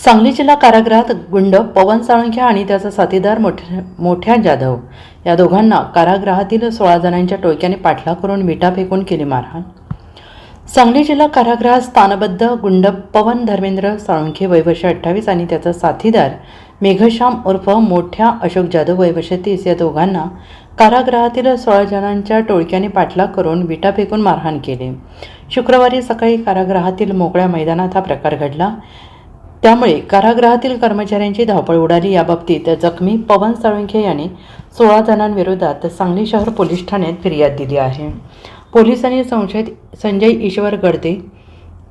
सांगली जिल्हा कारागृहात गुंड पवन साळुंखे आणि त्याचा साथीदार मोठ्या जाधव या दोघांना कारागृहातील 16 जणांच्या टोळक्याने पाठलाग करून विटा फेकून केली मारहाण। सांगली जिल्हा कारागृहात स्थानबद्ध गुंड पवन धर्मेंद्र साळुंखे वय वर्ष 28 आणि त्याचा साथीदार मेघश्याम उर्फ मोठ्या अशोक जाधव वय वर्ष 30 या दोघांना कारागृहातील 16 जणांच्या टोळक्याने पाठलाग करून विटा फेकून मारहाण केली। शुक्रवारी सकाळी कारागृहातील मोकळ्या मैदानात हा प्रकार घडला, त्यामुळे कारागृहातील कर्मचाऱ्यांची धावपळ उडाली। याबाबतीत जखमी पवन साळुंखे यांनी 16 जणांविरोधात सांगली शहर पोलीस ठाण्यात फिर्याद दिली आहे। पोलिसांनी संशयित संजय ईश्वर गडदे,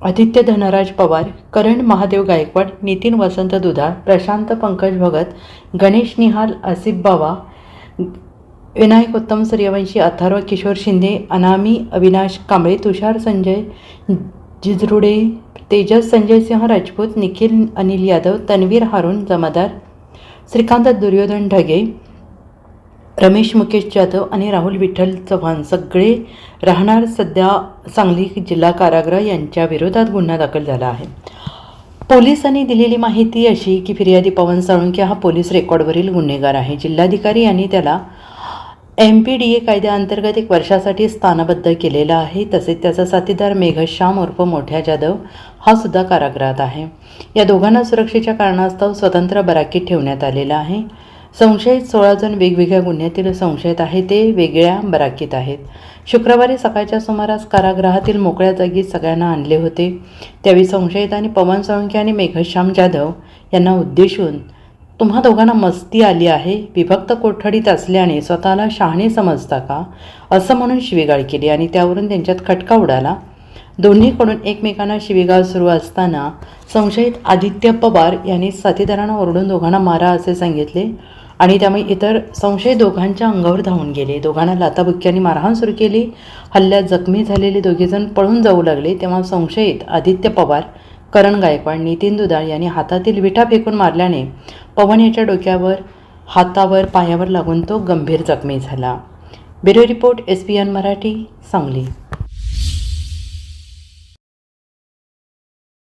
आदित्य धनराज पवार, करण महादेव गायकवाड, नितीन वसंत दुधाळ, प्रशांत पंकज भगत, गणेश निहाल, आसिफ बावा, विनायक उत्तम सूर्यवंशी, अथर्व किशोर शिंदे, अनामी अविनाश कांबळे, तुषार संजय जिजरुडे, तेजस संजय सिंह राजपूत, निखिल अनिल यादव, तन्वीर हारून जमादार, श्रीकांत दुर्योधन ढगे, रमेश मुकेश जाधव आणि राहुल विठ्ठल चव्हाण सगळे राहणार सध्या सांगली जिल्हा कारागृह यांच्या विरोधात गुन्हा दाखल झाला आहे। पोलिसांनी दिलेली माहिती अशी की फिर्यादी पवन साळुंखे हा पोलीस रेकॉर्डवरील गुन्हेगार आहे। जिल्हाधिकारी यांनी त्याला MPDA कायद्याअंतर्गत 1 वर्षासाठी स्थानबद्ध केलेला आहे। तसेच त्याचा साथीदार मेघश्याम उर्फ मोठ्या जाधव हा सुद्धा कारागृहात आहे। या दोघांना सुरक्षेच्या कारणास्तव स्वतंत्र बराकीत ठेवण्यात आलेला आहे। संशयित 16 जण वेगवेगळ्या गुन्ह्यातील संशयित आहेत, ते वेगळ्या बराकीत आहेत। शुक्रवारी सकाळच्या सुमारास कारागृहातील मोकळ्या जागीत सगळ्यांना आणले होते। त्यावेळी संशयितांनी पवन साळुंखे आणि मेघश्याम जाधव यांना उद्देशून तुम्हा दोघांना मस्ती आली आहे, विभक्त कोठडीत असल्याने स्वतःला शहाणे समजता का, असं म्हणून शिवीगाळ केली आणि त्यावरून त्यांच्यात खटका उडाला। दोन्हीकडून एकमेकांना शिवीगाळ सुरू असताना संशयित आदित्य पवार यांनी साथीदारांना ओरडून दोघांना मारा असे सांगितले आणि त्यामुळे इतर संशयित दोघांच्या अंगावर धावून गेले। दोघांना लाथाबुक्क्यांनी मारहाण सुरू केली। हल्ल्यात जखमी झालेले दोघेजण पळून जाऊ लागले, तेव्हा संशयित आदित्य पवार, करण गायकवाड, नितीन दुधाळ यांनी हातातील विटा फेकून मारल्याने पवन याच्या डोक्यावर, हातावर, पायावर लागून तो गंभीर जखमी झाला। Bureau report SBN Marathi, Sangli.